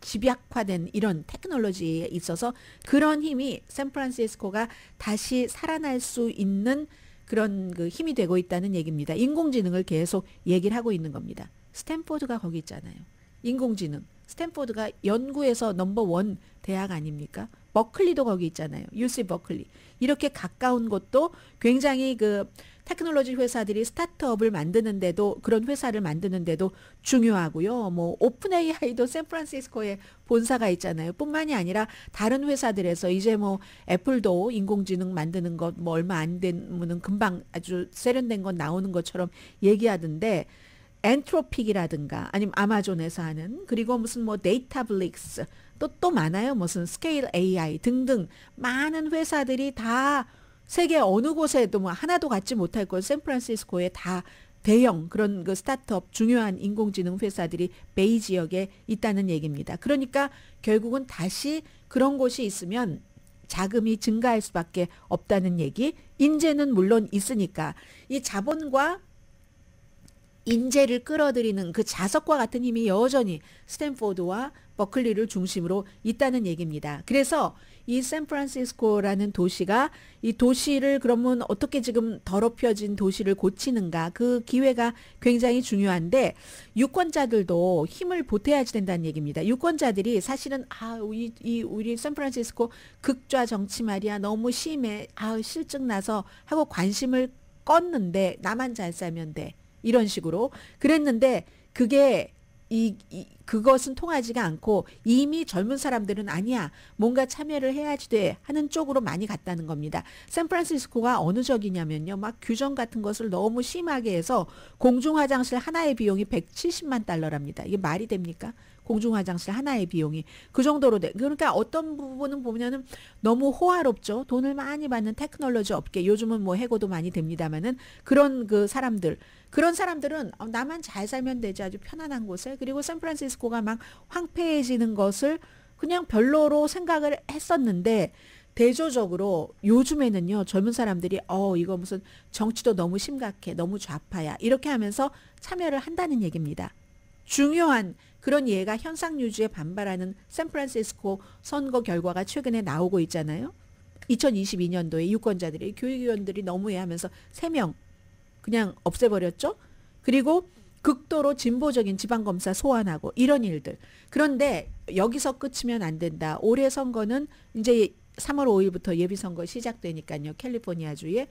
집약화된 이런 테크놀로지에 있어서 그런 힘이 샌프란시스코가 다시 살아날 수 있는 그런 그 힘이 되고 있다는 얘기입니다. 인공지능을 계속 얘기를 하고 있는 겁니다. 스탠포드가 거기 있잖아요. 인공지능. 스탠포드가 연구에서 넘버원 대학 아닙니까? 버클리도 거기 있잖아요. UC 버클리. 이렇게 가까운 곳도 굉장히 그 테크놀로지 회사들이 스타트업을 만드는데도 그런 회사를 만드는데도 중요하고요. 뭐 오픈 AI도 샌프란시스코에 본사가 있잖아요. 뿐만이 아니라 다른 회사들에서 이제 뭐 애플도 인공지능 만드는 것 뭐 얼마 안 되면은 금방 아주 세련된 것 나오는 것처럼 얘기하던데 엔트로픽이라든가 아니면 아마존에서 하는 그리고 무슨 뭐 데이터블릭스 또 많아요. 무슨 스케일 AI 등등 많은 회사들이 다 세계 어느 곳에도 뭐 하나도 갖지 못할 것 샌프란시스코에 다 대형 그런 그 스타트업 중요한 인공지능 회사들이 베이 지역에 있다는 얘기입니다. 그러니까 결국은 다시 그런 곳이 있으면 자금이 증가할 수밖에 없다는 얘기. 인재는 물론 있으니까 이 자본과 인재를 끌어들이는 그 자석과 같은 힘이 여전히 스탠포드와 버클리를 중심으로 있다는 얘기입니다. 그래서 이 샌프란시스코라는 도시가 이 도시를 그러면 어떻게 지금 더럽혀진 도시를 고치는가 그 기회가 굉장히 중요한데 유권자들도 힘을 보태야지 된다는 얘기입니다. 유권자들이 사실은 우리 샌프란시스코 극좌 정치 말이야 너무 심해 실증 나서 하고 관심을 껐는데 나만 잘 살면 돼. 이런 식으로 그랬는데 그게 그것은 통하지가 않고 이미 젊은 사람들은 아니야 뭔가 참여를 해야지 돼 하는 쪽으로 많이 갔다는 겁니다. 샌프란시스코가 어느 적이냐면요. 막 규정 같은 것을 너무 심하게 해서 공중화장실 하나의 비용이 170만 달러랍니다. 이게 말이 됩니까? 공중화장실 하나의 비용이 그 정도로 돼. 그러니까 어떤 부분은 보면은 너무 호화롭죠. 돈을 많이 받는 테크놀로지 업계 요즘은 뭐 해고도 많이 됩니다만은 그런 그런 사람들은 나만 잘 살면 되지 아주 편안한 곳에 그리고 샌프란시스코가 막 황폐해지는 것을 그냥 별로로 생각을 했었는데 대조적으로 요즘에는요 젊은 사람들이 이거 무슨 정치도 너무 심각해 너무 좌파야 이렇게 하면서 참여를 한다는 얘기입니다. 중요한 그런 예가 현상 유지에 반발하는 샌프란시스코 선거 결과가 최근에 나오고 있잖아요. 2022년도에 유권자들이 교육위원들이 너무해 하면서 3명 그냥 없애버렸죠. 그리고 극도로 진보적인 지방검사 소환하고 이런 일들. 그런데 여기서 끝이면 안 된다. 올해 선거는 이제 3월 5일부터 예비선거 시작되니까요. 캘리포니아주에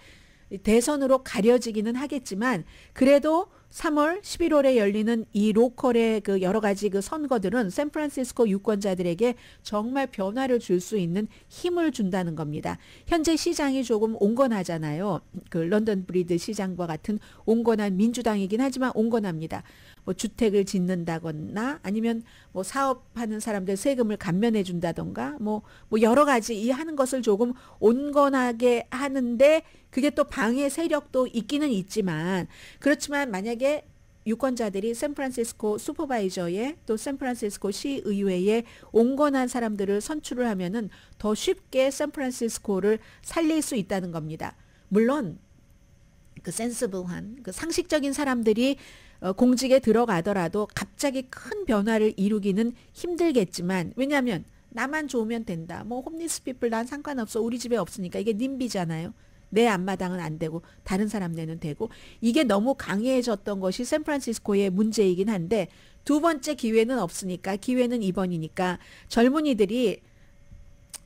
대선으로 가려지기는 하겠지만 그래도 3월 11월에 열리는 이 로컬의 그 여러 가지 그 선거들은 샌프란시스코 유권자들에게 정말 변화를 줄 수 있는 힘을 준다는 겁니다. 현재 시장이 조금 온건하잖아요. 그 런던 브리드 시장과 같은 온건한 민주당이긴 하지만 온건합니다. 뭐 주택을 짓는다거나 아니면 뭐 사업하는 사람들 세금을 감면해 준다던가 뭐 여러 가지 이 하는 것을 조금 온건하게 하는데 그게 또 방해 세력도 있기는 있지만 그렇지만 만약에 유권자들이 샌프란시스코 슈퍼바이저에 또 샌프란시스코 시의회에 온건한 사람들을 선출을 하면은 더 쉽게 샌프란시스코를 살릴 수 있다는 겁니다. 물론 그 센스블한 그 상식적인 사람들이 공직에 들어가더라도 갑자기 큰 변화를 이루기는 힘들겠지만, 왜냐하면 나만 좋으면 된다. 뭐 홈리스 피플 난 상관없어. 우리 집에 없으니까. 이게 님비잖아요. 내 앞마당은 안 되고 다른 사람 내는 되고. 이게 너무 강해졌던 것이 샌프란시스코의 문제이긴 한데, 두 번째 기회는 없으니까, 기회는 이번이니까 젊은이들이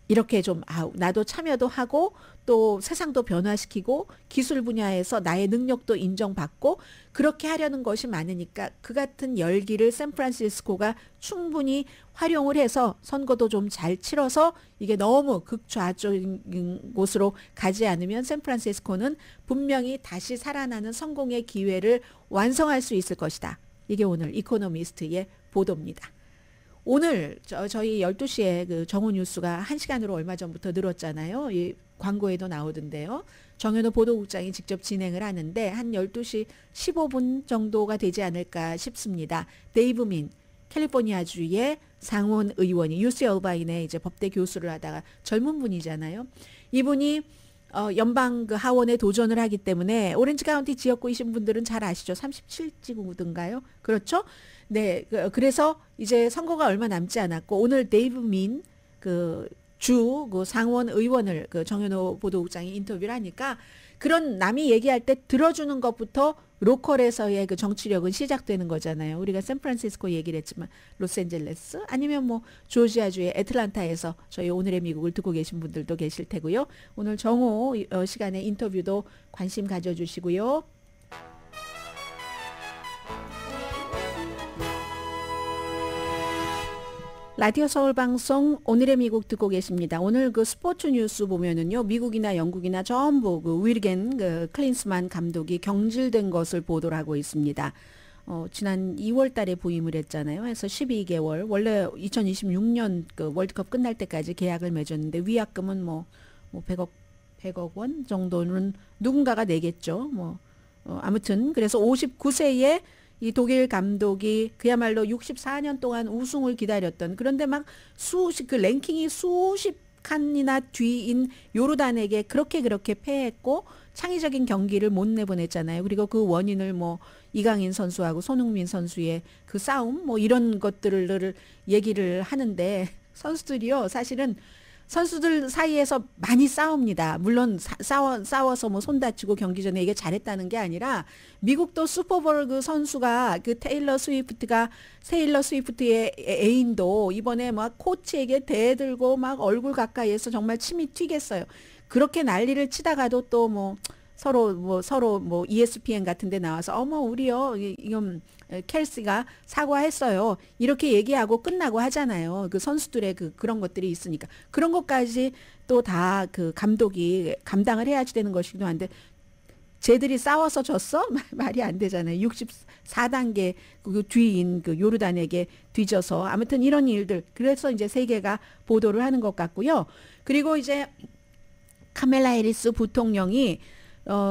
이렇게 좀 나도 참여도 하고 또 세상도 변화시키고 기술 분야에서 나의 능력도 인정받고 그렇게 하려는 것이 많으니까, 그 같은 열기를 샌프란시스코가 충분히 활용을 해서 선거도 좀 잘 치러서 이게 너무 극좌적인 곳으로 가지 않으면 샌프란시스코는 분명히 다시 살아나는 성공의 기회를 완성할 수 있을 것이다. 이게 오늘 이코노미스트의 보도입니다. 오늘 저희 12시에 그 정오 뉴스가 1시간으로 얼마 전부터 늘었잖아요. 이 광고에도 나오던데요. 정현호 보도국장이 직접 진행을 하는데 한 12시 15분 정도가 되지 않을까 싶습니다. 데이브 민, 캘리포니아주의 상원 의원이 UC 얼바인에 이제 법대 교수를 하다가 젊은 분이잖아요. 이분이 연방 그 하원에 도전을 하기 때문에 오렌지 카운티 지역구이신 분들은 잘 아시죠? 37지구든가요? 그렇죠? 네, 그래서 이제 선거가 얼마 남지 않았고 오늘 데이브 민 그 상원 의원을 그 정현호 보도국장이 인터뷰를 하니까 그런 남이 얘기할 때 들어주는 것부터 로컬에서의 그 정치력은 시작되는 거잖아요. 우리가 샌프란시스코 얘기를 했지만 로스앤젤레스 아니면 뭐 조지아주의 애틀란타에서 저희 오늘의 미국을 듣고 계신 분들도 계실 테고요. 오늘 정오 시간에 인터뷰도 관심 가져주시고요. 라디오 서울 방송 오늘의 미국 듣고 계십니다. 오늘 그 스포츠 뉴스 보면은요, 미국이나 영국이나 전부 그 위르겐 그 클린스만 감독이 경질된 것을 보도를 하고 있습니다. 지난 2월 달에 부임을 했잖아요. 해서 12개월, 원래 2026년 그 월드컵 끝날 때까지 계약을 맺었는데 위약금은 뭐 100억 원 정도는 누군가가 내겠죠. 아무튼 그래서 59세에 이 독일 감독이 그야말로 64년 동안 우승을 기다렸던, 그런데 막 그 랭킹이 수십 칸이나 뒤인 요르단에게 그렇게 패했고 창의적인 경기를 못 내보냈잖아요. 그리고 그 원인을 뭐 이강인 선수하고 손흥민 선수의 그 싸움 뭐 이런 것들을 얘기를 하는데, 선수들이요 사실은 선수들 사이에서 많이 싸웁니다. 물론 싸워서 뭐 손 다치고 경기 전에 이게 잘했다는 게 아니라, 미국도 슈퍼볼 그 선수가 그 테일러 스위프트의 애인도 이번에 막 코치에게 대들고 막 얼굴 가까이에서 정말 침이 튀겠어요. 그렇게 난리를 치다가도 또 서로 ESPN 같은 데 나와서 우리요 이건 켈시가 사과했어요. 이렇게 얘기하고 끝나고 하잖아요. 그 선수들의 그런 것들이 있으니까. 그런 것까지 또 다 그 감독이 감당을 해야지 되는 것이기도 한데, 쟤들이 싸워서 졌어? 말이 안 되잖아요. 64단계 그 뒤인 그 요르단에게 뒤져서. 아무튼 이런 일들. 그래서 이제 세계가 보도를 하는 것 같고요. 그리고 이제 카멜라 해리스 부통령이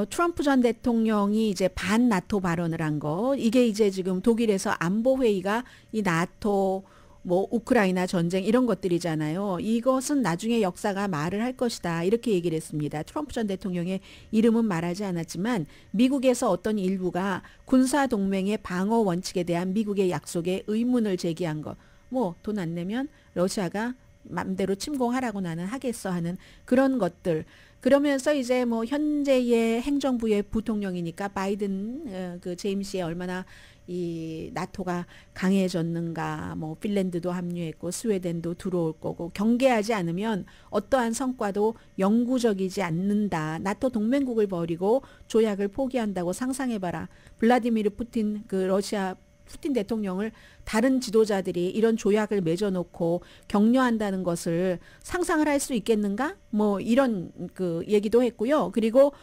트럼프 전 대통령이 이제 반 나토 발언을 한 거, 이게 이제 지금 독일에서 안보회의가 이 나토 뭐 우크라이나 전쟁 이런 것들이잖아요. 이것은 나중에 역사가 말을 할 것이다, 이렇게 얘기를 했습니다. 트럼프 전 대통령의 이름은 말하지 않았지만 미국에서 어떤 일부가 군사동맹의 방어 원칙에 대한 미국의 약속에 의문을 제기한 거, 뭐 돈 안 내면 러시아가 맘대로 침공하라고 나는 하겠어 하는 그런 것들. 그러면서 이제 뭐 현재의 행정부의 부통령이니까 바이든 그 제임스에 얼마나 이 나토가 강해졌는가, 뭐 핀란드도 합류했고 스웨덴도 들어올 거고, 경계하지 않으면 어떠한 성과도 영구적이지 않는다. 나토 동맹국을 버리고 조약을 포기한다고 상상해봐라. 블라디미르 푸틴 그 러시아 푸틴 대통령을 다른 지도자들이 이런 조약을 맺어놓고 격려한다는 것을 상상을 할 수 있겠는가? 뭐 이런 그 얘기도 했고요. 그리고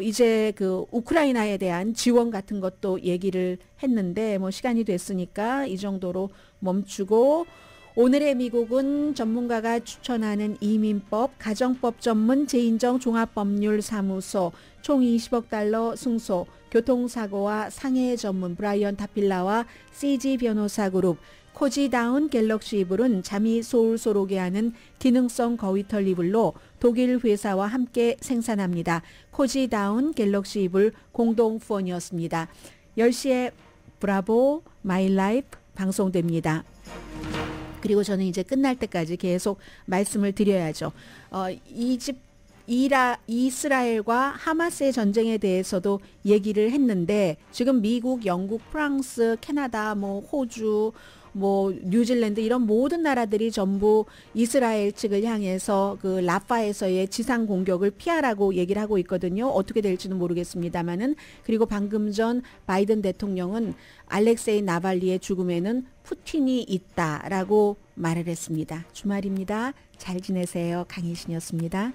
이제 그 우크라이나에 대한 지원 같은 것도 얘기를 했는데, 뭐 시간이 됐으니까 이 정도로 멈추고, 오늘의 미국은 전문가가 추천하는 이민법, 가정법 전문 제인정 종합법률사무소, 총 20억 달러 승소, 교통사고와 상해 전문 브라이언 타필라와 CG 변호사 그룹, 코지다운 갤럭시 이불은 잠이 솔솔 오게 하는 기능성 거위털 이불로 독일 회사와 함께 생산합니다. 코지다운 갤럭시 이불 공동 후원이었습니다. 10시에 브라보 마이 라이프 방송됩니다. 그리고 저는 이제 끝날 때까지 계속 말씀을 드려야죠. 이스라엘과 하마스의 전쟁에 대해서도 얘기를 했는데 지금 미국, 영국, 프랑스, 캐나다, 호주, 뉴질랜드 이런 모든 나라들이 전부 이스라엘 측을 향해서 그 라파에서의 지상 공격을 피하라고 얘기를 하고 있거든요. 어떻게 될지는 모르겠습니다만은. 그리고 방금 전 바이든 대통령은 알렉세이 나발리의 죽음에는 푸틴이 있다라고 말을 했습니다. 주말입니다. 잘 지내세요. 강혜신이었습니다.